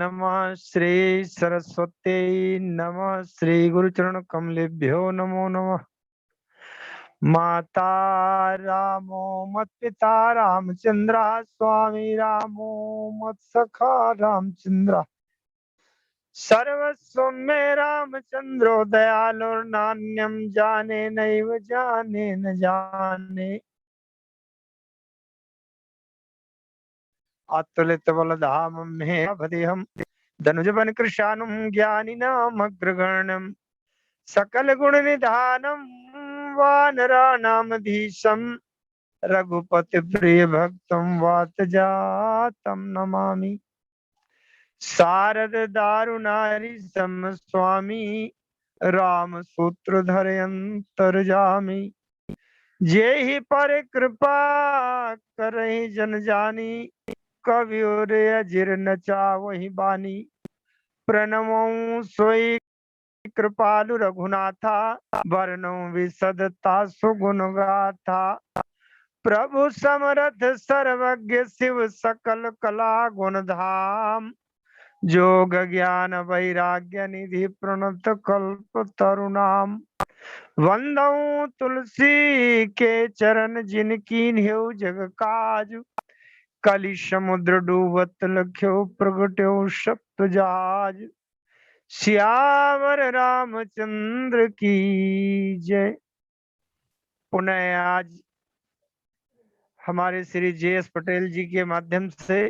नमः श्री सरस्वती नमः श्री गुरुचरण कमलेभ्यो नमो नमः। माता रामो मत पिता रामचंद्र स्वामी रामो मत सखा रामचंद्र सर्वस्व में रामचंद्रो दयालो नान्यम जाने नैव जाने न जाने अतुलित बलधामं मे भदेहम् धनुजवन कृशानुम ज्ञानिनामग्रगण्यम् सकल गुण निधानम वानराणामधीशम रघुपति प्रिय भक्तम वातजातम नमामि। शारद दारुणारी सम स्वामी राम सूत्रधर अंतर्जामी जेहि पर कृपा करहि जन जानी कवियोर अजिर नचा वही बानी। प्रणमो सोई कृपालु रघुनाथा वर्णो विशदता सुगुण गाथा। प्रभु समरथ सर्वज्ञ शिव सकल कला गुण धाम जोग ज्ञान वैराग्य निधि प्रणत कल्प तरुणाम। वंदऊ तुलसी के चरण जिनकी न्हेउ जग काज कलि समुद्र डूबत लख्यो प्रगट्यो सप्त जहाज। श्यावर रामचंद्र की जय। पुनः आज हमारे श्री जे.एस. पटेल जी के माध्यम से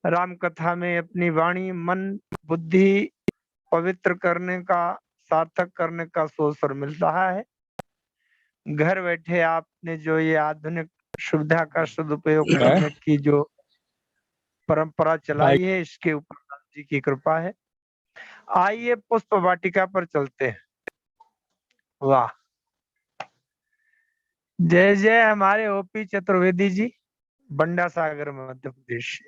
राम कथा में अपनी वाणी मन बुद्धि पवित्र करने का सार्थक करने का अवसर मिल रहा है। घर बैठे आपने जो ये आधुनिक सुविधा का सदुपयोग करने की जो परंपरा चलाई है इसके ऊपर राम जी की कृपा है। आइए पुष्प वाटिका पर चलते हैं। वाह, जय जय हमारे ओपी चतुर्वेदी जी, बंडा सागर मध्य प्रदेश से।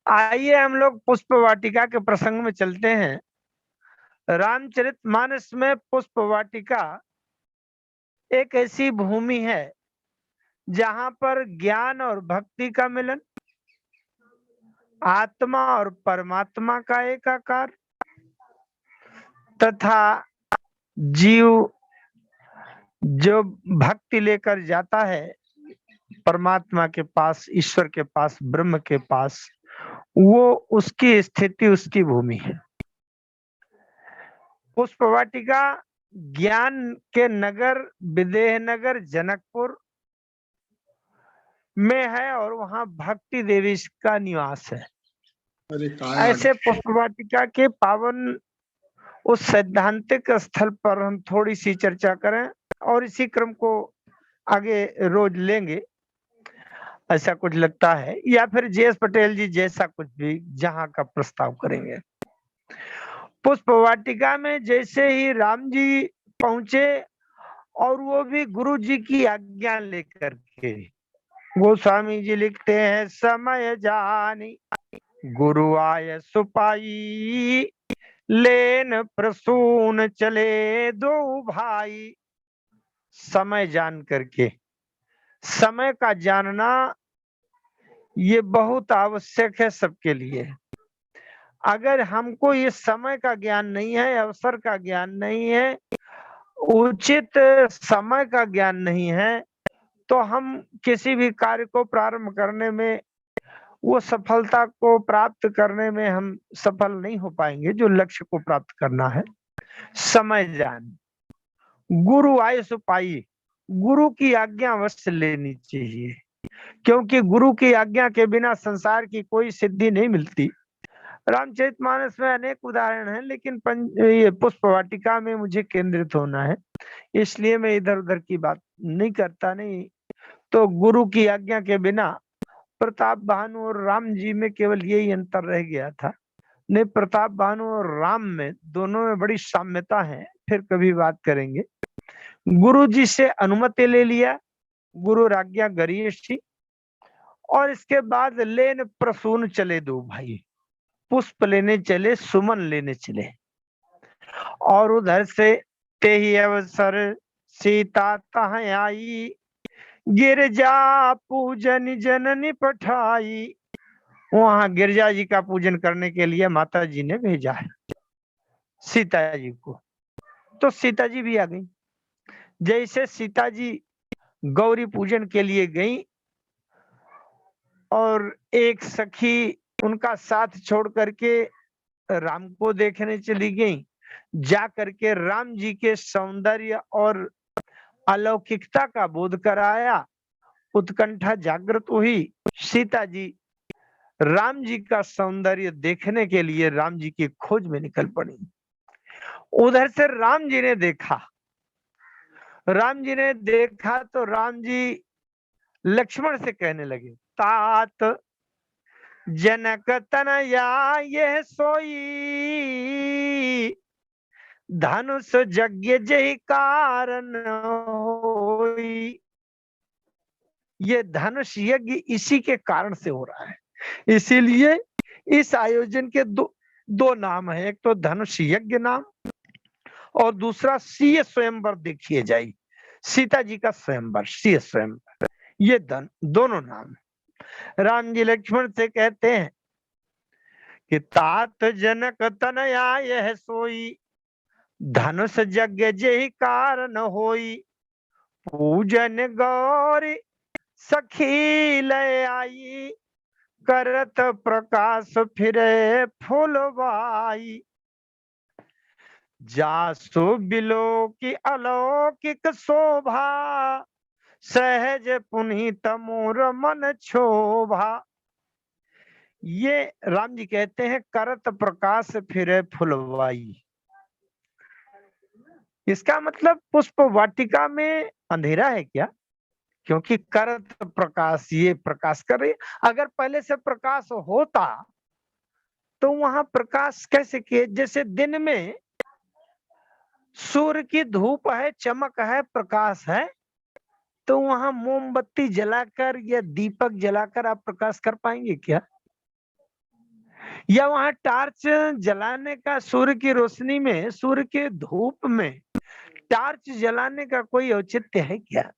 आइए हम लोग पुष्प वाटिका के प्रसंग में चलते हैं। रामचरितमानस में पुष्प वाटिका एक ऐसी भूमि है जहां पर ज्ञान और भक्ति का मिलन, आत्मा और परमात्मा का एकाकार तथा जीव जो भक्ति लेकर जाता है परमात्मा के पास, ईश्वर के पास, ब्रह्म के पास, वो उसकी स्थिति, उसकी भूमि है। पुष्प वाटिका ज्ञान के नगर विदेह नगर जनकपुर में है और वहां भक्ति देवी का निवास है। ऐसे पुष्प वाटिका के पावन उस सैद्धांतिक स्थल पर हम थोड़ी सी चर्चा करें और इसी क्रम को आगे रोज लेंगे, ऐसा कुछ लगता है, या फिर जे.एस. पटेल जी जैसा कुछ भी जहां का प्रस्ताव करेंगे। पुष्प वाटिका में जैसे ही राम जी पहुंचे और वो भी गुरु जी की आज्ञा लेकर के, गोस्वामी जी लिखते हैं समय जानी गुरु आय सुपाई लेन प्रसून चले दो भाई। समय जान करके, समय का जानना ये बहुत आवश्यक है सबके लिए। अगर हमको ये समय का ज्ञान नहीं है, अवसर का ज्ञान नहीं है, उचित समय का ज्ञान नहीं है, तो हम किसी भी कार्य को प्रारंभ करने में, वो सफलता को प्राप्त करने में हम सफल नहीं हो पाएंगे जो लक्ष्य को प्राप्त करना है। समय जान गुरु आय सुपाई, गुरु की आज्ञा अवश्य लेनी चाहिए, क्योंकि गुरु की आज्ञा के बिना संसार की कोई सिद्धि नहीं मिलती। रामचरितमानस में अनेक उदाहरण हैं, लेकिन ये पुष्प वाटिका में मुझे केंद्रित होना है, इसलिए मैं इधर उधर की बात नहीं करता। नहीं तो गुरु की आज्ञा के बिना प्रताप भानु और राम जी में केवल यही अंतर रह गया था। नहीं, प्रताप भानु और राम में दोनों में बड़ी साम्यता है, फिर कभी बात करेंगे। गुरु जी से अनुमति ले लिया, गुरु आज्ञा गरीयसी, और इसके बाद लेन प्रसून चले दो भाई, पुष्प लेने चले, सुमन लेने चले। और उधर से ते ही अवसर सीता तहाँ आई गिरजा पूजन जननी पठाई। वहां गिरजा जी का पूजन करने के लिए माता जी ने भेजा है सीता जी को। तो सीता जी भी आ गई। जैसे सीता जी गौरी पूजन के लिए गई और एक सखी उनका साथ छोड़ करके राम को देखने चली गई, जा करके राम जी के सौंदर्य और अलौकिकता का बोध कराया, उत्कंठा जागृत हुई। सीता जी राम जी का सौंदर्य देखने के लिए राम जी की खोज में निकल पड़ी। उधर से राम जी ने देखा, राम जी ने देखा तो राम जी लक्ष्मण से कहने लगे, तात जनक तनया यह सोई, धनुष यज्ञ जय कारण होई। ये धनुष यज्ञ इसी के कारण से हो रहा है, इसीलिए इस आयोजन के दो नाम है, एक तो धनुष यज्ञ नाम और दूसरा सीय स्वयंवर देखिए जाए, सीता जी का स्वयंवर, सीय स्वयंवर, ये दोनों नाम। राम जी लक्ष्मण से कहते हैं कि तात जनक तनया यह सोई, धनुष यज्ञ जय कारण होई, पूजन गौरी सखी लय आई, करत प्रकाश फिरे फुलवाई, जासु बिलो की अलौकिक शोभा, सहज पुनीत मोर मन क्षोभा। ये राम जी कहते हैं करत प्रकाश फिरे फुलवाई। इसका मतलब पुष्प वाटिका में अंधेरा है क्या? क्योंकि करत प्रकाश, ये प्रकाश कर रही। अगर पहले से प्रकाश होता तो वहां प्रकाश कैसे किए? जैसे दिन में सूर्य की धूप है, चमक है, प्रकाश है, तो वहां मोमबत्ती जलाकर या दीपक जलाकर आप प्रकाश कर पाएंगे क्या? या वहां टार्च जलाने का, सूर्य की रोशनी में, सूर्य के धूप में टार्च जलाने का कोई औचित्य है क्या?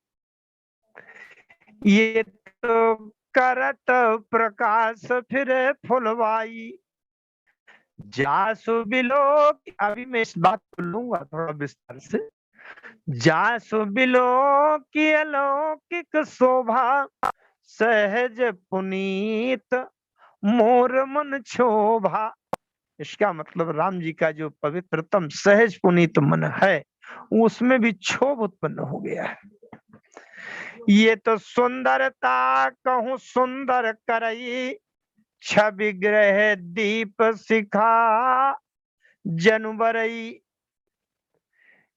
ये तो करत प्रकाश फिर फुलवाई, जासु बिलो। अभी मैं इस बात को लूंगा थोड़ा विस्तार से। जासु बिलो की अलौकिक शोभा, सहज पुनीत मोर मन क्षोभा। इसका मतलब राम जी का जो पवित्रतम सहज पुनीत मन है, उसमें भी क्षोभ उत्पन्न हो गया है। ये तो सुंदरता कहूं सुंदर करई, छवि ग्रह दीप शिखा जनवरई।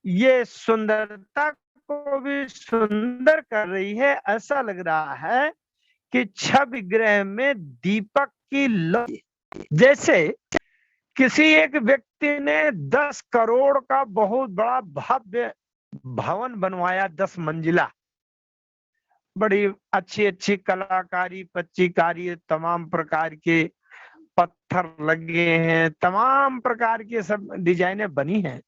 ये सुंदरता को भी सुंदर कर रही है। ऐसा लग रहा है कि छवि ग्रह में दीपक की लौ, जैसे किसी एक व्यक्ति ने 10 करोड़ का बहुत बड़ा भव्य भवन बनवाया, 10 मंजिला, बड़ी अच्छी अच्छी कलाकारी, पच्चीकारी, तमाम प्रकार के पत्थर लगे हैं, तमाम प्रकार की सब डिजाइनें बनी हैं।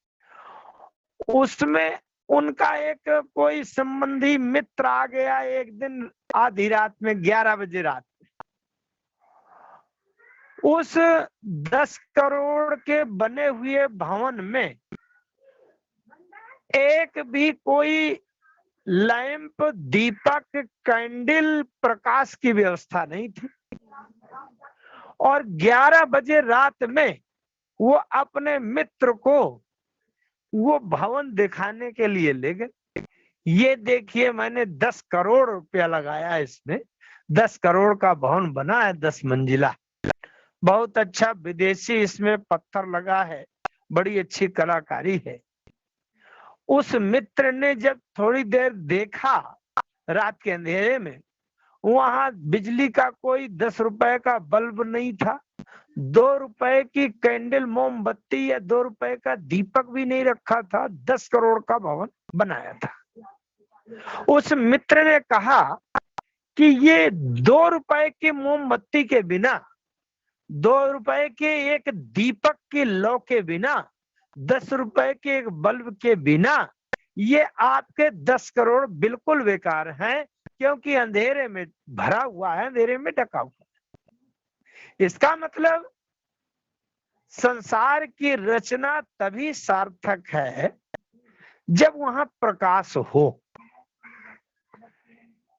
उसमें उनका एक कोई संबंधी मित्र आ गया एक दिन आधी रात में, 11 बजे रात में, उस 10 करोड़ के बने हुए भवन में एक भी कोई लैंप, दीपक, कैंडल, प्रकाश की व्यवस्था नहीं थी। और 11 बजे रात में वो अपने मित्र को वो भवन दिखाने के लिए ले गए। ये देखिए, मैंने 10 करोड़ रुपया लगाया इसमें, 10 करोड़ का भवन बना है, 10 मंजिला, बहुत अच्छा विदेशी इसमें पत्थर लगा है, बड़ी अच्छी कलाकारी है। उस मित्र ने जब थोड़ी देर देखा रात के अंधेरे में, वहां बिजली का कोई 10 रुपए का बल्ब नहीं था, 2 रुपए की कैंडल, मोमबत्ती या 2 रुपए का दीपक भी नहीं रखा था, 10 करोड़ का भवन बनाया था। उस मित्र ने कहा कि ये 2 रुपए की मोमबत्ती के बिना, 2 रुपए के एक दीपक की लौ के बिना, 10 रुपए के एक बल्ब के बिना, ये आपके 10 करोड़ बिल्कुल बेकार हैं, क्योंकि अंधेरे में भरा हुआ है, अंधेरे में ढका हुआ है। इसका मतलब संसार की रचना तभी सार्थक है जब वहां प्रकाश हो।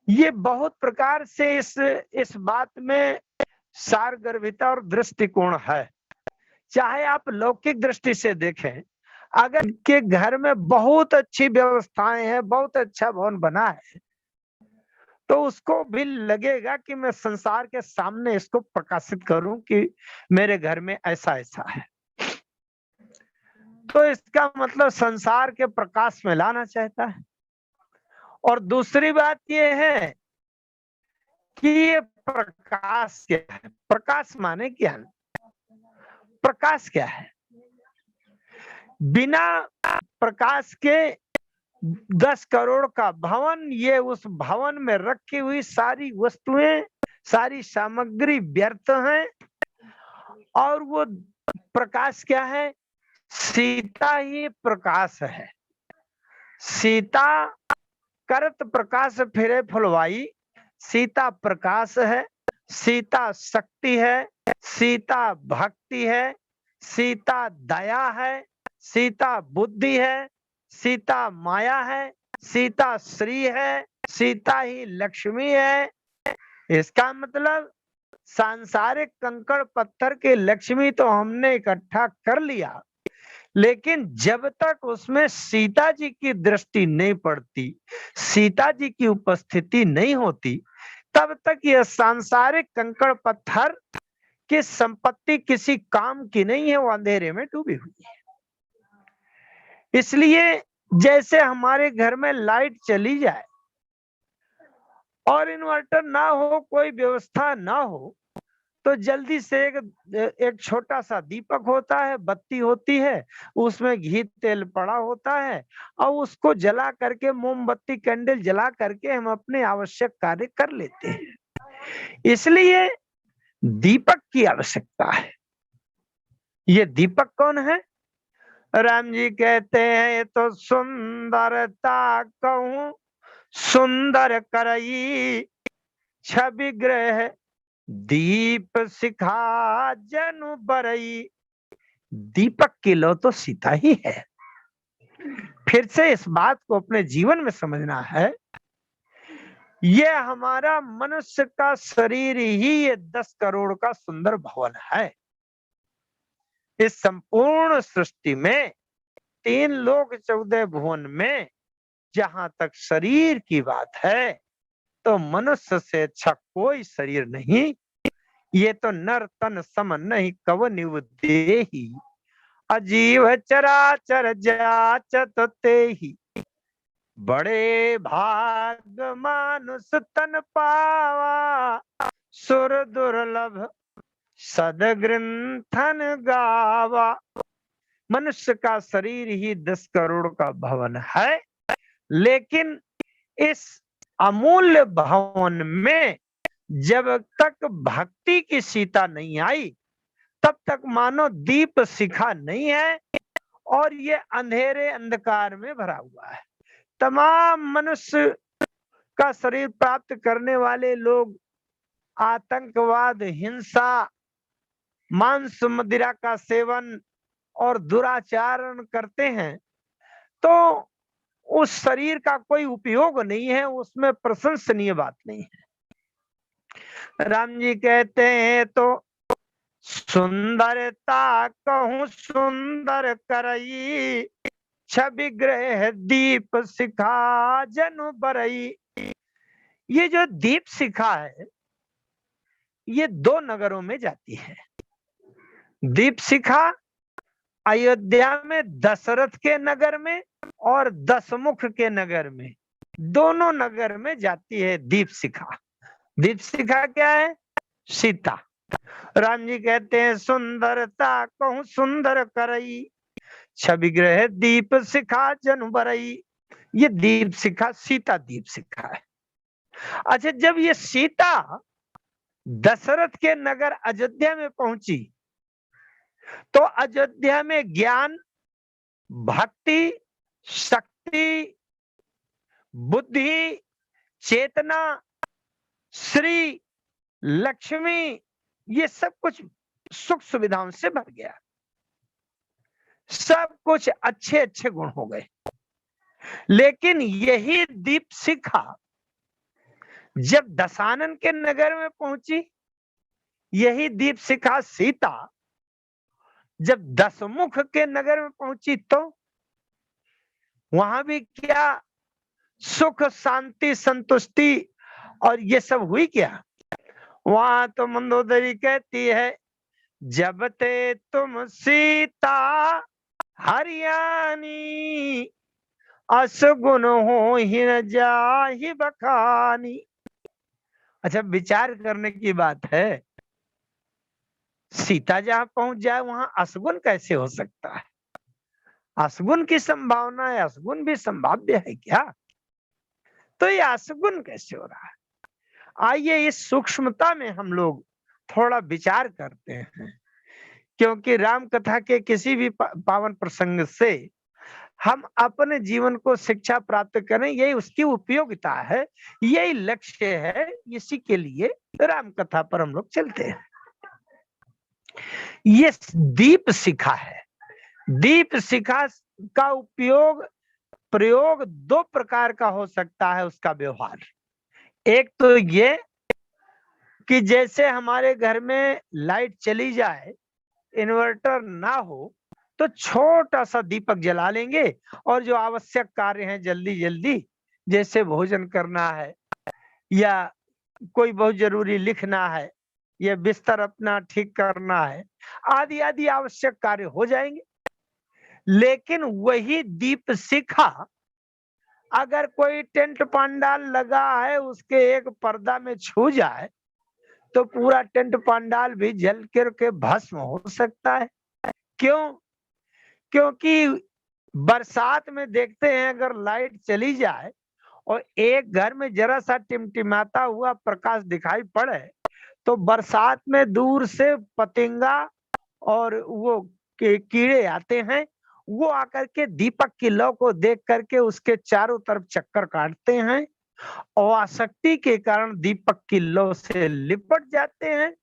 ये बहुत प्रकार से इस बात में सारगर्भिता और दृष्टिकोण है। चाहे आप लौकिक दृष्टि से देखें, अगर के घर में बहुत अच्छी व्यवस्थाएं हैं, बहुत अच्छा भवन बना है, तो उसको भी लगेगा कि मैं संसार के सामने इसको प्रकाशित करूं कि मेरे घर में ऐसा ऐसा है। तो इसका मतलब संसार के प्रकाश में लाना चाहता है। और दूसरी बात यह है कि ये प्रकाश क्या है? प्रकाश माने क्या? प्रकाश क्या है? बिना प्रकाश के 10 करोड़ का भवन, ये उस भवन में रखी हुई सारी वस्तुएं, सारी सामग्री व्यर्थ हैं। और वो प्रकाश क्या है? सीता ही प्रकाश है। सीता करत प्रकाश फिरे फुलवाई, सीता प्रकाश है, सीता शक्ति है, सीता भक्ति है, सीता दया है, सीता बुद्धि है, सीता माया है, सीता श्री है, सीता ही लक्ष्मी है। इसका मतलब सांसारिक कंकड़ पत्थर के लक्ष्मी तो हमने इकट्ठा कर लिया, लेकिन जब तक उसमें सीता जी की दृष्टि नहीं पड़ती, सीता जी की उपस्थिति नहीं होती, तब तक यह सांसारिक कंकड़ पत्थर की संपत्ति किसी काम की नहीं है, वो अंधेरे में डूबी हुई है। इसलिए जैसे हमारे घर में लाइट चली जाए और इन्वर्टर ना हो, कोई व्यवस्था ना हो, तो जल्दी से एक छोटा सा दीपक होता है, बत्ती होती है, उसमें घी तेल पड़ा होता है, और उसको जला करके, मोमबत्ती कैंडल जला करके हम अपने आवश्यक कार्य कर लेते हैं। इसलिए दीपक की आवश्यकता है। ये दीपक कौन है? राम जी कहते हैं, ये तो सुंदरता कहूं सुंदर करई, छवि ग्रह दीप सिखा जनु बरई। दीपक की लो तो सीता ही है। फिर से इस बात को अपने जीवन में समझना है। ये हमारा मनुष्य का शरीर ही ये 10 करोड़ का सुंदर भवन है। इस संपूर्ण सृष्टि में 3 लोक 14 भुवन में जहां तक शरीर की बात है, तो मनुष्य से अच्छा कोई शरीर नहीं। ये तो नर तन सम नहीं कवनिव देहि, अजीव चराचर जाचत तेहि। बड़े भाग मानुष तन पावा, सुर दुर्लभ सदग्रंथन गावा। मनुष्य का शरीर ही 10 करोड़ का भवन है, लेकिन इस अमूल्य भवन में जब तक भक्ति की सीता नहीं आई, तब तक मानो दीप शिखा नहीं है, और ये अंधेरे अंधकार में भरा हुआ है। तमाम मनुष्य का शरीर प्राप्त करने वाले लोग आतंकवाद, हिंसा, मांस मदिरा का सेवन और दुराचरण करते हैं, तो उस शरीर का कोई उपयोग नहीं है, उसमें प्रशंसनीय बात नहीं है। राम जी कहते हैं, तो सुंदरता कहूं सुंदर करई, छवि ग्रह दीप शिखा जनु बरई। ये जो दीप शिखा है, ये 2 नगरों में जाती है। दीप शिखा अयोध्या में दशरथ के नगर में और दशमुख के नगर में, दोनों नगर में जाती है दीप शिखा। दीप शिखा क्या है? सीता। राम जी कहते हैं, सुंदरता कहूं सुंदर करई, छवि ग्रह दीप शिखा जनु बरई। ये दीप शिखा सीता दीप शिखा है। अच्छा, जब ये सीता दशरथ के नगर अयोध्या में पहुंची, तो अयोध्या में ज्ञान, भक्ति, शक्ति, बुद्धि, चेतना, श्री, लक्ष्मी, ये सब कुछ सुख सुविधाओं से भर गया, सब कुछ अच्छे अच्छे गुण हो गए। लेकिन यही दीप शिखा जब दशानन के नगर में पहुंची, यही दीप शिखा सीता जब दशमुख के नगर में पहुंची, तो वहां भी क्या सुख शांति संतुष्टि और ये सब हुई क्या? वहां तो मंदोदरी कहती है, जब ते तुम सीता हरियाणी, असगुन हो ही न जाहि बखानी। अच्छा, विचार करने की बात है, सीता जहां पहुंच जाए वहां असगुन कैसे हो सकता है? असगुन की संभावना है, असगुन भी संभाव्य है क्या? तो ये असगुन कैसे हो रहा है? आइए इस सूक्ष्मता में हम लोग थोड़ा विचार करते हैं, क्योंकि राम कथा के किसी भी पावन प्रसंग से हम अपने जीवन को शिक्षा प्राप्त करें, यही उसकी उपयोगिता है, यही लक्ष्य है, इसी के लिए राम कथा पर हम लोग चलते हैं। ये दीप शिखा है। दीप शिखा का उपयोग प्रयोग दो प्रकार का हो सकता है उसका व्यवहार। एक तो ये कि जैसे हमारे घर में लाइट चली जाए, इन्वर्टर ना हो, तो छोटा सा दीपक जला लेंगे और जो आवश्यक कार्य हैं जल्दी जल्दी, जैसे भोजन करना है या कोई बहुत जरूरी लिखना है या बिस्तर अपना ठीक करना है, आदि आदि आवश्यक कार्य हो जाएंगे। लेकिन वही दीप शिखा अगर कोई टेंट पंडाल लगा है उसके एक पर्दा में छू जाए, तो पूरा टेंट पंडाल भी जल कर के भस्म हो सकता है। क्यों? क्योंकि बरसात में देखते हैं, अगर लाइट चली जाए और एक घर में जरा सा टिमटिमाता हुआ प्रकाश दिखाई पड़े, तो बरसात में दूर से पतंगा और वो कीड़े आते हैं, वो आकर के दीपक की लौ को देख करके उसके चारों तरफ चक्कर काटते हैं और आसक्ति के कारण दीपक की लौ से लिपट जाते हैं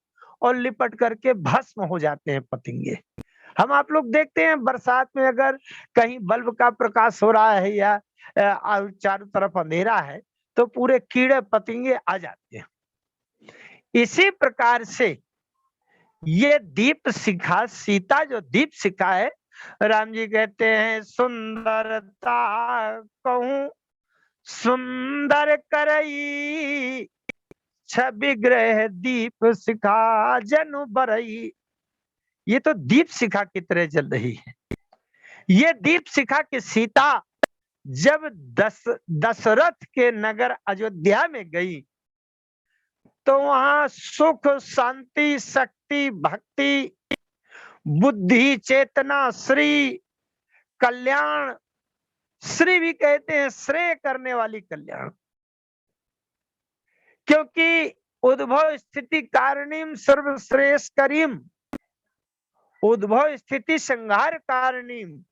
और लिपट करके भस्म हो जाते हैं पतंगे। हम आप लोग देखते हैं बरसात में अगर कहीं बल्ब का प्रकाश हो रहा है या चारों तरफ अंधेरा है, तो पूरे कीड़े पतंगे आ जाते हैं। इसी प्रकार से ये दीप शिखा, सीता जो दीप शिखा है, राम जी कहते हैं, सुंदरता कहूं सुंदर करई, छवि ग्रह दीप शिखा जनु बरई। ये तो दीप शिखा की तरह जल रही है। ये दीप शिखा की सीता जब दशरथ के नगर अयोध्या में गई, तो वहां सुख शांति शक्ति भक्ति बुद्धि चेतना श्री कल्याण, श्री भी कहते हैं श्रेय करने वाली कल्याण, क्योंकि उद्भव स्थिति कारणीम सर्वश्रेष्ठ करीम, उद्भव स्थिति संहार कारणीम,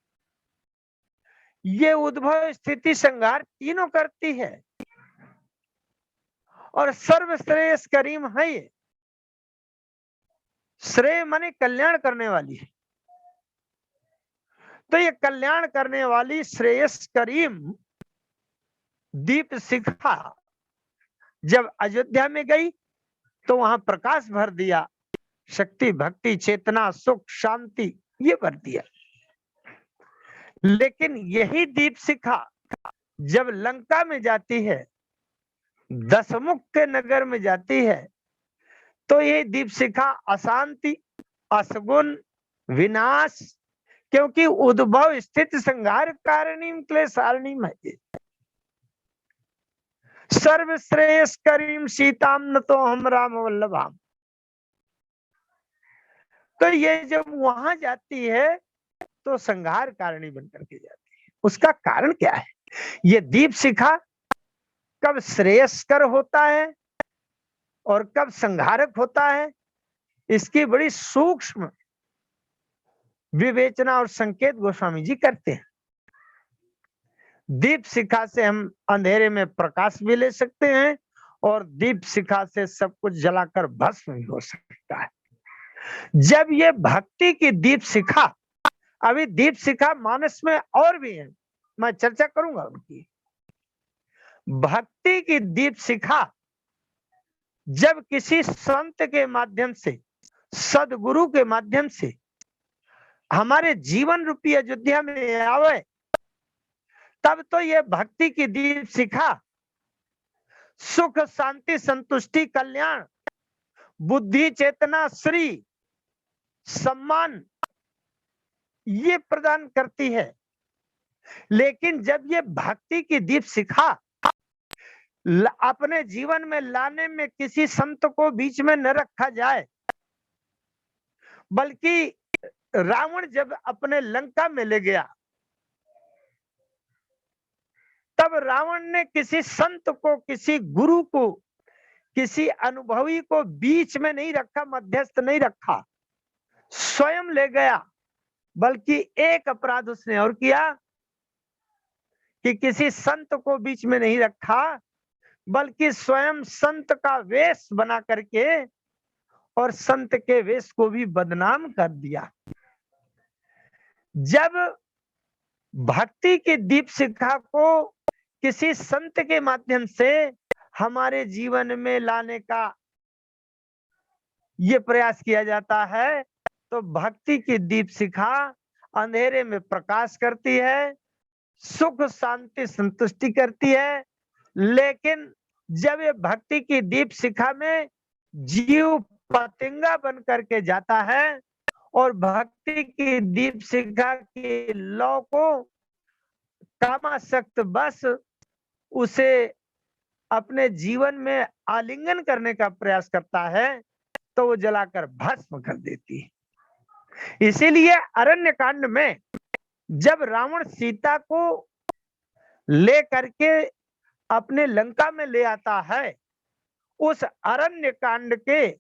ये उद्भव स्थिति संहार तीनों करती है और सर्वश्रेष्ठ करीम है। ये श्रेय माने कल्याण करने वाली है, तो ये कल्याण करने वाली श्रेयस करीम दीप शिखा जब अयोध्या में गई, तो वहां प्रकाश भर दिया, शक्ति भक्ति चेतना सुख शांति ये भर दिया। लेकिन यही दीप शिखा जब लंका में जाती है, दशमुख के नगर में जाती है, तो ये दीप शिखा अशांति असगुन विनाश, क्योंकि उद्भव स्थिति संहार कारणीम क्लेशारणीम है। सर्वश्रेष्ठ करीम सीताम न तो हम राम वल्लभाम, तो ये जब वहां जाती है तो संहार कारणी बनकर के जाती है। उसका कारण क्या है? ये दीप शिखा कब श्रेयस्कर होता है और कब संहारक होता है, इसकी बड़ी सूक्ष्म विवेचना और संकेत गोस्वामी जी करते हैं। दीप शिखा से हम अंधेरे में प्रकाश भी ले सकते हैं और दीप शिखा से सब कुछ जलाकर भस्म भी हो सकता है। जब ये भक्ति की दीप शिखा, अभी दीप शिखा मानस में और भी है, मैं चर्चा करूंगा उनकी। भक्ति की दीप शिखा जब किसी संत के माध्यम से, सदगुरु के माध्यम से हमारे जीवन रूपी अयोध्या में आवे, तब तो ये भक्ति की दीप शिखा सुख, शांति, संतुष्टि, कल्याण, बुद्धि, चेतना, श्री, सम्मान ये प्रदान करती है। लेकिन जब ये भक्ति की दीप शिखा अपने जीवन में लाने में किसी संत को बीच में न रखा जाए, बल्कि रावण जब अपने लंका में ले गया, तब रावण ने किसी संत को, किसी गुरु को, किसी अनुभवी को बीच में नहीं रखा, मध्यस्थ नहीं रखा, स्वयं ले गया। बल्कि एक अपराध उसने और किया कि किसी संत को बीच में नहीं रखा, बल्कि स्वयं संत का वेश बना करके और संत के वेश को भी बदनाम कर दिया। जब भक्ति की दीप शिखा को किसी संत के माध्यम से हमारे जीवन में लाने का ये प्रयास किया जाता है, तो भक्ति की दीप शिखा अंधेरे में प्रकाश करती है, सुख, शांति, संतुष्टि करती है। लेकिन जब ये भक्ति की दीप शिखा में जीव पतंगा बन करके जाता है और भक्ति की दीप शिखा की लौ को कामासक्त बस उसे अपने जीवन में आलिंगन करने का प्रयास करता है, तो वो जलाकर भस्म कर देती है। इसीलिए अरण्य कांड में जब रावण सीता को ले करके अपने लंका में ले आता है, उस अरण्य कांड के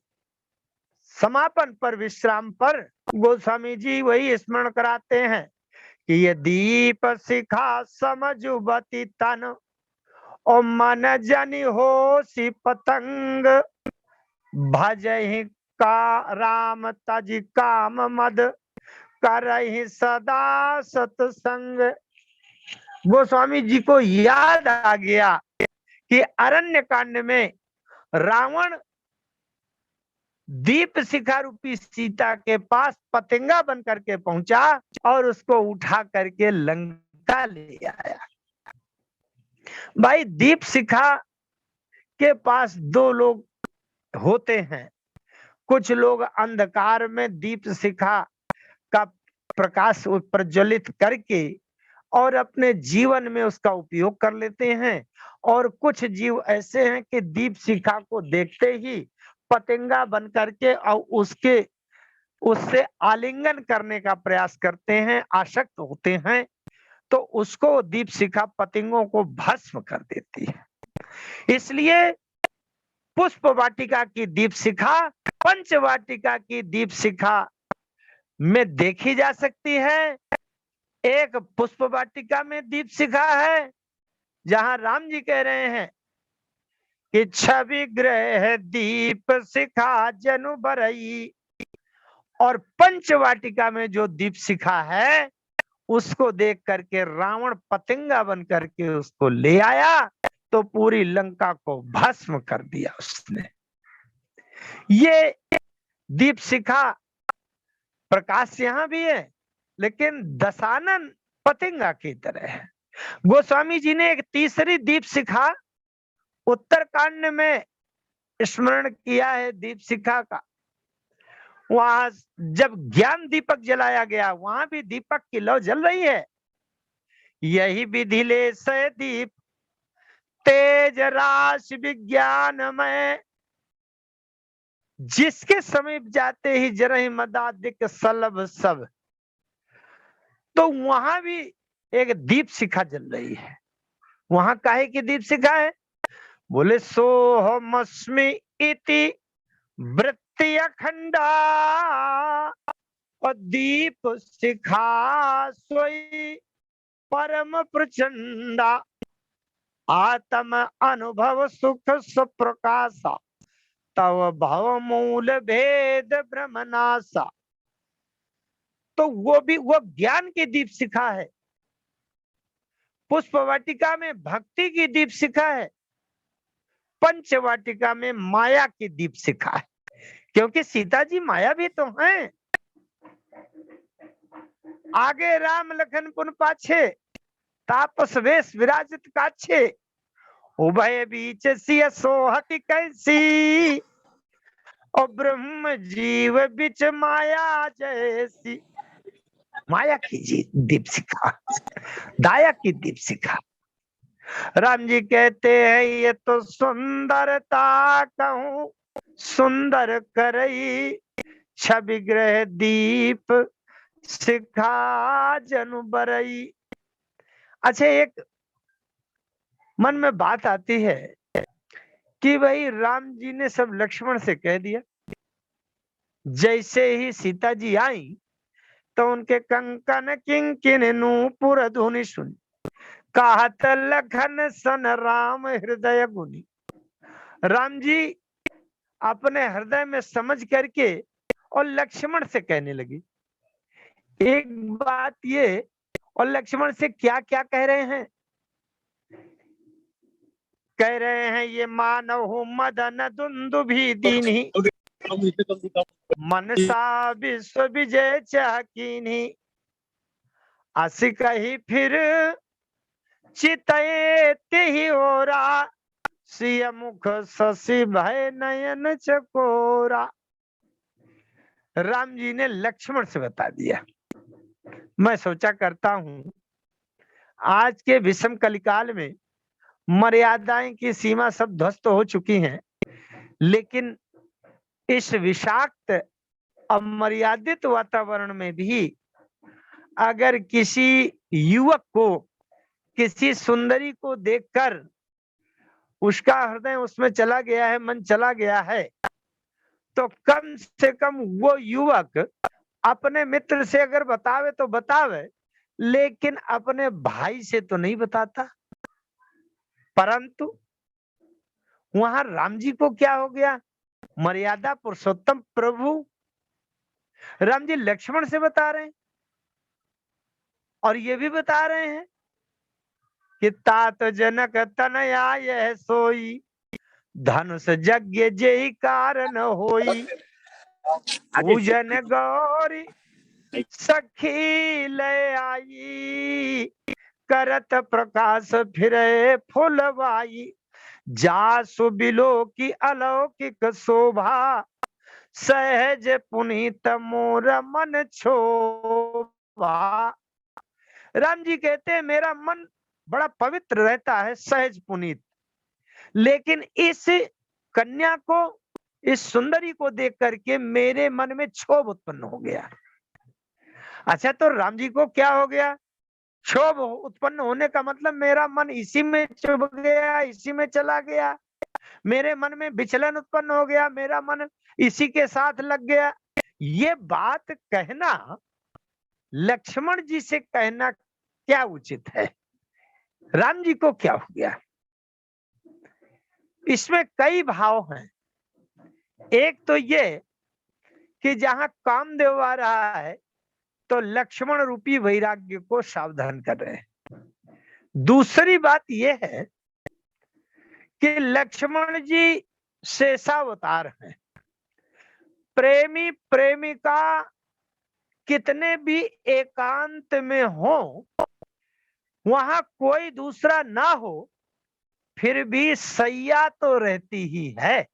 समापन पर, विश्राम पर गोस्वामी जी वही स्मरण कराते हैं कि ये दीप शिखा समझुबती तन और मन जनि हो सी पतंग, भजहि का राम तज काम मद, करहि सदा सत्संग। गोस्वामी जी को याद आ गया कि अरण्य कांड में रावण दीप शिखा रूपी सीता के पास पतंगा बन करके पहुंचा और उसको उठा करके लंका ले आया। भाई, दीप शिखा के पास दो लोग होते हैं। कुछ लोग अंधकार में दीप शिखा का प्रकाश प्रज्वलित करके और अपने जीवन में उसका उपयोग कर लेते हैं, और कुछ जीव ऐसे हैं कि दीप शिखा को देखते ही पतंगा बन करके और उससे आलिंगन करने का प्रयास करते हैं, आसक्त होते हैं, तो उसको दीप शिखा पतंगों को भस्म कर देती है। इसलिए पुष्प वाटिका की दीप शिखा पंच वाटिका की दीप शिखा में देखी जा सकती है। एक पुष्प वाटिका में दीप शिखा है, जहां राम जी कह रहे हैं कि छवि ग्रह दीप शिखा जनु बरई, और पंचवाटिका में जो दीप शिखा है उसको देख करके रावण पतंगा बन करके उसको ले आया, तो पूरी लंका को भस्म कर दिया उसने। ये दीप शिखा प्रकाश यहां भी है, लेकिन दशानन पतंगा की तरह है। गोस्वामी जी ने एक तीसरी दीप शिखा उत्तरकांड में स्मरण किया है दीप शिखा का। वहां जब ज्ञान दीपक जलाया गया, वहां भी दीपक की लौ जल रही है। यही विधि ले से दीप तेज राशि विज्ञान में, जिसके समीप जाते ही जरहि मदादिक सलभ सब। तो वहां भी एक दीप शिखा जल रही है। वहां काहे की दीप शिखा है? बोले सोहमस्मि इति वृत्ति अखंडा, और दीप शिखा सोई परम प्रचंडा। आत्म अनुभव सुख सुप्रकाशा, तव भव मूल भेद ब्रह्मनाशा। तो वो ज्ञान की दीप शिखा है, पुष्प वाटिका में भक्ति की दीप शिखा है, पंच वाटिका में माया की दीप शिखा है। क्योंकि सीता जी माया भी तो हैं। आगे राम लखन पुन पाछे, तापस वेश विराजित काछे, उभय बीच सिय सोहत कैसी, और ब्रह्म जीव बिच माया जैसी। माया की दीप शिखा, दाया की दीप शिखा। राम जी कहते हैं ये तो सुंदरता कहूं सुंदर करई, छवि ग्रह दीप शिखा जनु बरई। अच्छा, एक मन में बात आती है कि भाई राम जी ने सब लक्ष्मण से कह दिया। जैसे ही सीता जी आई तो उनके कंकन किंकिन नूपुर धुनि सुनी, कहत लखन सन राम हृदय गुनी। राम जी अपने हृदय में समझ करके और लक्ष्मण से कहने लगी। एक बात ये, और लक्ष्मण से क्या क्या कह रहे हैं? कह रहे हैं ये मानव मदन दुंदुभि दीन्ही, मनसा विश्व विजय चाहकीन्ही, अस कही फिर चितये तिहि ओरा, सिय मुख शशि भय नयन चकोरा। राम जी ने लक्ष्मण से बता दिया। मैं सोचा करता हूं आज के विषम कलिकाल में मर्यादाएं की सीमा सब ध्वस्त हो चुकी हैं, लेकिन इस विषाक्त अमर्यादित वातावरण में भी अगर किसी युवक को, किसी सुंदरी को देखकर उसका हृदय उसमें चला गया है, मन चला गया है, तो कम से कम वो युवक अपने मित्र से अगर बतावे तो बतावे, लेकिन अपने भाई से तो नहीं बताता। परंतु वहां राम जी को क्या हो गया? मर्यादा पुरुषोत्तम प्रभु राम जी लक्ष्मण से बता रहे हैं, और ये भी बता रहे हैं कि तात जनक तनया यह सोई, धनुष यज्ञ जेहि कारण होई, पूजन गौरी सखी ले आई, करत प्रकाश फिरे फुलवाई, जासु बिलो की अलौकिक शोभा, सहज पुनीत मोर मन क्षोभा। राम जी कहते हैं मेरा मन बड़ा पवित्र रहता है, सहज पुनीत, लेकिन इस कन्या को, इस सुंदरी को देख करके मेरे मन में क्षोभ उत्पन्न हो गया। अच्छा, तो राम जी को क्या हो गया? क्षोभ उत्पन्न होने का मतलब मेरा मन इसी में चुभ गया, इसी में चला गया, मेरे मन में विचलन उत्पन्न हो गया, मेरा मन इसी के साथ लग गया। ये बात कहना, लक्ष्मण जी से कहना क्या उचित है? राम जी को क्या हो गया? इसमें कई भाव हैं। एक तो ये कि जहां कामदेव आ रहा है तो लक्ष्मण रूपी वैराग्य को सावधान कर रहे हैं। दूसरी बात यह है कि लक्ष्मण जी शेषावतार हैं। प्रेमी प्रेमिका कितने भी एकांत में हो, वहां कोई दूसरा ना हो, फिर भी सैया तो रहती ही है।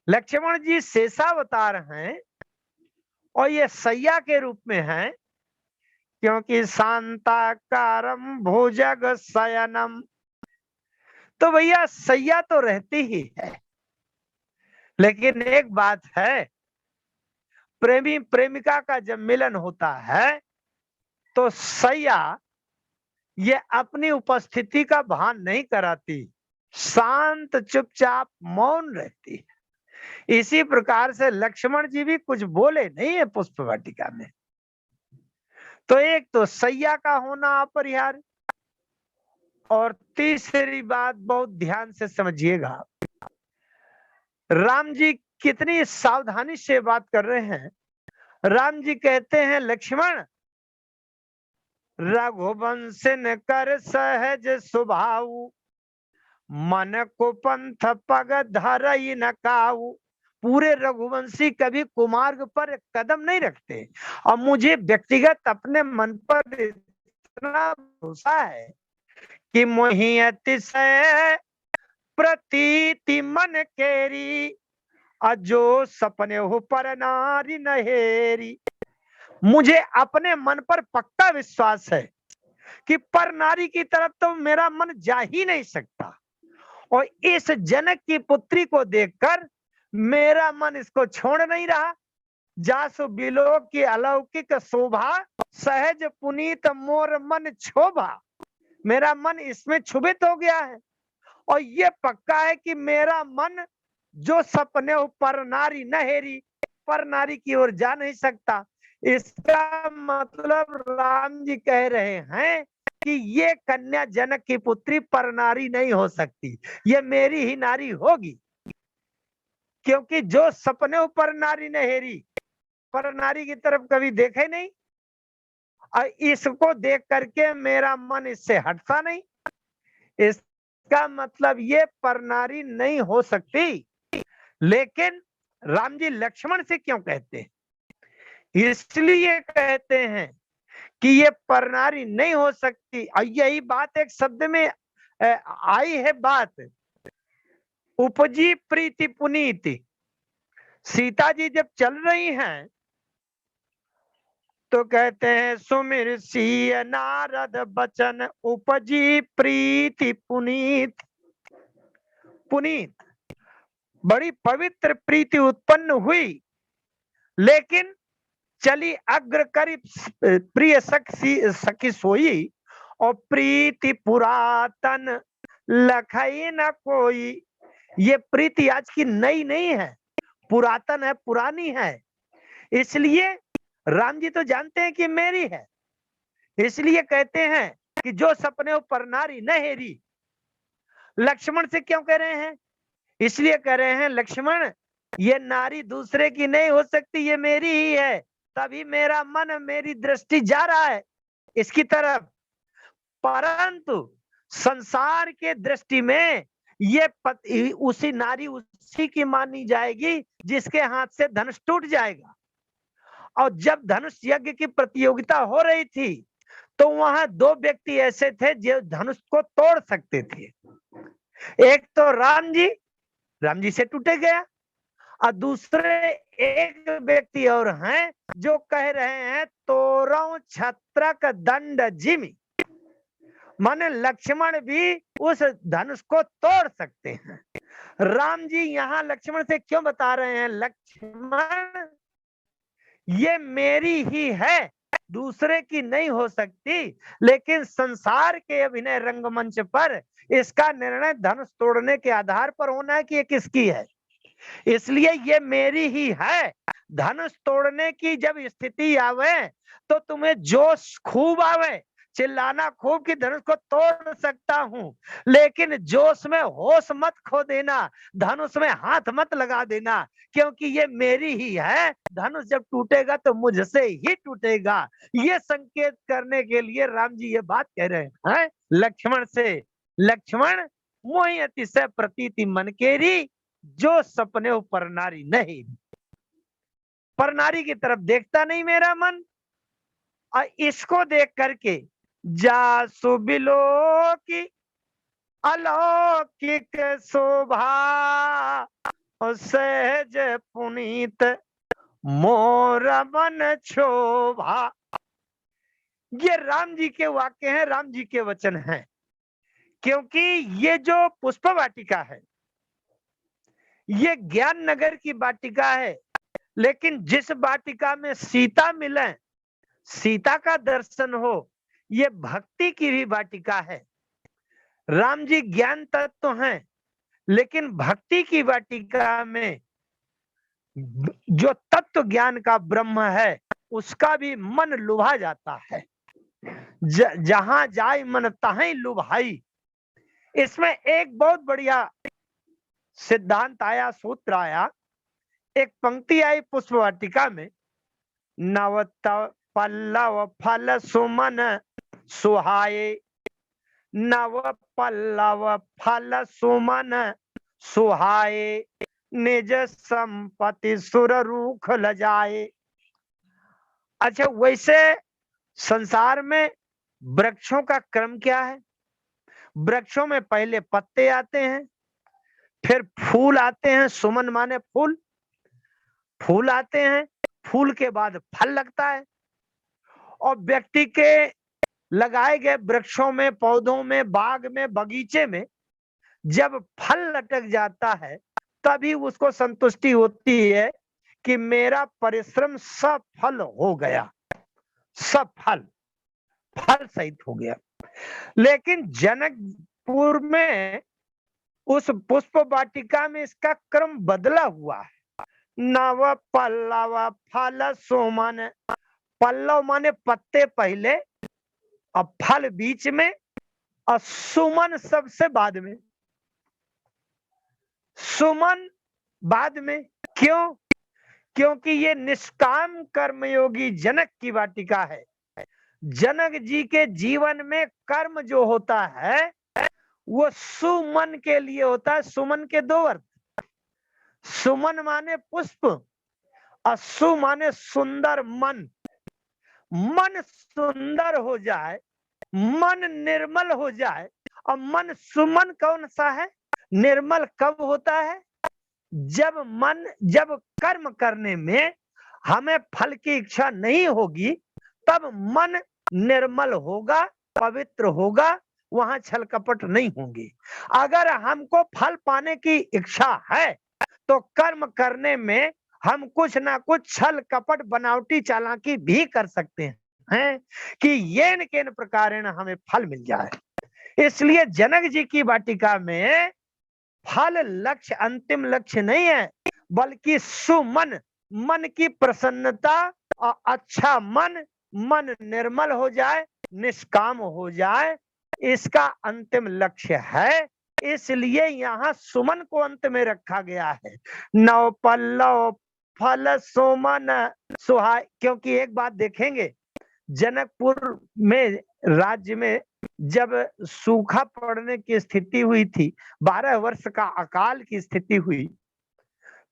लक्ष्मण जी शेषावतार हैं और ये सैया के रूप में हैं, क्योंकि शांताकारम भुजग शयनम। तो भैया सैया तो रहती ही है, लेकिन एक बात है, प्रेमी प्रेमिका का जब मिलन होता है तो सैया ये अपनी उपस्थिति का भान नहीं कराती, शांत चुपचाप मौन रहती है। इसी प्रकार से लक्ष्मण जी भी कुछ बोले नहीं है पुष्प वाटिका में। तो एक तो सैया का होना अपरिहार्य, और तीसरी बात बहुत ध्यान से समझिएगा, राम जी कितनी सावधानी से बात कर रहे हैं। राम जी कहते हैं, लक्ष्मण रघुवंश न कर सहज स्वभाव, मन को पंथ पग धरई न काऊ। पूरे रघुवंशी कभी कुमार्ग पर कदम नहीं रखते, और मुझे व्यक्तिगत अपने मन पर इतना भरोसा है कि मोहि अतिशय प्रतीति मन केरी, अजो सपने हो पर नारी नहेरी। मुझे अपने मन पर पक्का विश्वास है कि पर नारी की तरफ तो मेरा मन जा ही नहीं सकता, और इस जनक की पुत्री को देखकर मेरा मन इसको छोड़ नहीं रहा। जासु बिलोक की अलौकिक शोभा, सहज पुनीत मोर मन क्षोभा। मेरा मन इसमें क्षुभित हो गया है, और ये पक्का है कि मेरा मन जो सपने पर नारी नहेरी, पर नारी की ओर जा नहीं सकता। इसका मतलब राम जी कह रहे हैं कि ये कन्या जनक की पुत्री पर नारी नहीं हो सकती, ये मेरी ही नारी होगी, क्योंकि जो सपने पर नारी नहेरी, पर नारी की तरफ कभी देखे नहीं, और इसको देख करके मेरा मन इससे हटता नहीं। इसका मतलब ये पर नारी नहीं हो सकती। लेकिन राम जी लक्ष्मण से क्यों कहते हैं? इसलिए कहते हैं कि ये पर नारी नहीं हो सकती, और यही बात एक शब्द में आई है बात, उपजी प्रीति पुनीति। सीता जी जब चल रही हैं तो कहते हैं, सुमिर सिय नारद बचन, उपजी प्रीति पुनीत। पुनीत बड़ी पवित्र प्रीति उत्पन्न हुई, लेकिन चली अग्र करी प्रिय सखी सोई, और प्रीति पुरातन लखई न कोई। ये प्रीति आज की नई नहीं है, पुरातन है, पुरानी है। इसलिए राम जी तो जानते हैं कि मेरी है, इसलिए कहते हैं कि जो सपने पर नारी नहेरी। लक्ष्मण से क्यों कह रहे हैं? इसलिए कह रहे हैं, लक्ष्मण ये नारी दूसरे की नहीं हो सकती, ये मेरी ही है। तभी मेरा मन, मेरी दृष्टि जा रहा है इसकी तरफ। परंतु संसार के दृष्टि में ये उसी नारी उसी की मानी जाएगी जिसके हाथ से धनुष टूट जाएगा। और जब धनुष यज्ञ की प्रतियोगिता हो रही थी तो वहां दो व्यक्ति ऐसे थे जो धनुष को तोड़ सकते थे। एक तो राम जी से टूटे गया, और दूसरे एक व्यक्ति और हैं जो कह रहे हैं, तोरौ छत्रक दंड जिमि। माने लक्ष्मण भी उस धनुष को तोड़ सकते हैं। राम जी यहाँ लक्ष्मण से क्यों बता रहे हैं, लक्ष्मण ये मेरी ही है, दूसरे की नहीं हो सकती। लेकिन संसार के अभिनय रंगमंच पर इसका निर्णय धनुष तोड़ने के आधार पर होना है कि ये किसकी है, इसलिए ये मेरी ही है। धनुष तोड़ने की जब स्थिति आवे तो तुम्हें जोश खूब आवे, चिल्लाना खूब कि धनुष को तोड़ सकता हूं, लेकिन जोश में होश मत खो देना, धनुष में हाथ मत लगा देना, क्योंकि ये मेरी ही है। धनुष जब टूटेगा तो मुझसे ही टूटेगा। ये संकेत करने के लिए राम जी ये बात कह रहे हैं लक्ष्मण से, लक्ष्मण मोहि अतिशय प्रतीति मन केरी, जो सपने पर नारी नहीं, पर नारी की तरफ देखता नहीं मेरा मन। और इसको देख करके जासु बिलो की अलौकिक शोभा, सहज पुनीत मोर मन क्षोभा। ये राम जी के वाक्य हैं, राम जी के वचन हैं, क्योंकि ये जो पुष्प वाटिका है ये ज्ञान नगर की वाटिका है, लेकिन जिस वाटिका में सीता मिले, सीता का दर्शन हो, ये भक्ति की भी वाटिका है। राम जी ज्ञान तत्व हैं, लेकिन भक्ति की वाटिका में जो तत्व ज्ञान का ब्रह्म है उसका भी मन लुभा जाता है। जहां जाए मन तहीं लुभाई, इसमें एक बहुत बढ़िया सिद्धांत आया, सूत्र आया। एक पंक्ति आई पुष्पवाटिका में, नव पल्लव फल सुमन सुहाए, नव पल्लव फल सुमन सुहाए, निज संपत्ति सुर रूख लजाए। अच्छा, वैसे संसार में वृक्षों का क्रम क्या है? वृक्षों में पहले पत्ते आते हैं, फिर फूल आते हैं, सुमन माने फूल, फूल आते हैं, फूल के बाद फल लगता है। और व्यक्ति के लगाए गए वृक्षों में, पौधों में, बाग में, बगीचे में जब फल लटक जाता है तभी उसको संतुष्टि होती है कि मेरा परिश्रम सफल हो गया, सफल, फल सहित हो गया। लेकिन जनकपुर में उस पुष्प वाटिका में इसका क्रम बदला हुआ है। नव पल्लव फल सुमन, पल्लव माने पत्ते पहले, और फल बीच में, और सुमन सबसे बाद में। सुमन बाद में क्यों? क्योंकि ये निष्काम कर्मयोगी जनक की वाटिका है। जनक जी के जीवन में कर्म जो होता है वो सुमन के लिए होता है। सुमन के दो अर्थ, सुमन माने पुष्प और सु माने सुंदर मन। मन सुंदर हो जाए, मन निर्मल हो जाए। और मन सुमन कौन सा है? निर्मल कब होता है? जब कर्म करने में हमें फल की इच्छा नहीं होगी, तब मन निर्मल होगा, पवित्र होगा, वहां छल कपट नहीं होंगे। अगर हमको फल पाने की इच्छा है तो कर्म करने में हम कुछ ना कुछ छल कपट, बनावटी चालाकी भी कर सकते हैं कि येन केन प्रकारेण हमें फल मिल जाए। इसलिए जनक जी की वाटिका में फल लक्ष्य, अंतिम लक्ष्य नहीं है, बल्कि सुमन, मन की प्रसन्नता और अच्छा मन, मन निर्मल हो जाए, निष्काम हो जाए, इसका अंतिम लक्ष्य है। इसलिए यहाँ सुमन को अंत में रखा गया है। नव पल्लव फल सुमन सुहाय। क्योंकि एक बात देखेंगे, जनकपुर में, राज्य में जब सूखा पड़ने की स्थिति हुई थी, 12 वर्ष का अकाल की स्थिति हुई,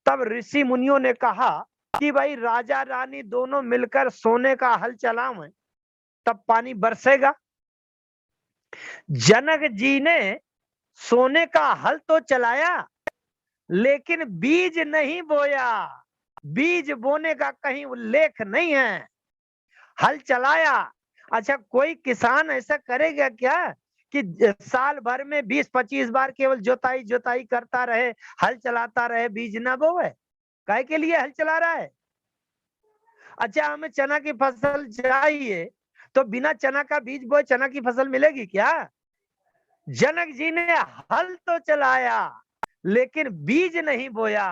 तब ऋषि मुनियों ने कहा कि भाई राजा रानी दोनों मिलकर सोने का हल चलावें, तब पानी बरसेगा। जनक जी ने सोने का हल तो चलाया, लेकिन बीज नहीं बोया। बीज बोने का कहीं उल्लेख नहीं है, हल चलाया। अच्छा, कोई किसान ऐसा करेगा क्या कि साल भर में 20-25 बार केवल जोताई करता रहे, हल चलाता रहे, बीज ना बोए? काहे के लिए हल चला रहा है? अच्छा, हमें चना की फसल चाहिए तो बिना चना का बीज बोए चना की फसल मिलेगी क्या? जनक जी ने हल तो चलाया लेकिन बीज नहीं बोया,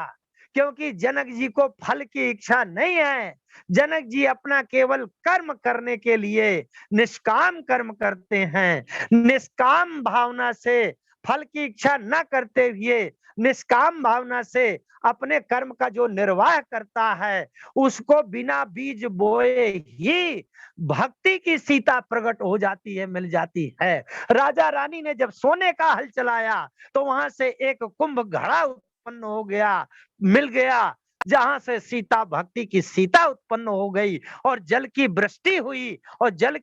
क्योंकि जनक जी को फल की इच्छा नहीं है। जनक जी अपना केवल कर्म करने के लिए निष्काम कर्म करते हैं। निष्काम भावना से, फल की इच्छा न करते हुए निष्काम भावना से अपने कर्म का जो निर्वाह करता है, उसको बिना बीज बोए ही भक्ति की सीता प्रकट हो जाती है, मिल जाती है। राजा रानी ने जब सोने का हल चलाया तो वहां से एक कुंभ घड़ा उत्पन्न हो गया, मिल गया, जहां से सीता, भक्ति की सीता उत्पन्न हो गई और जल की वृष्टि हुई। और जल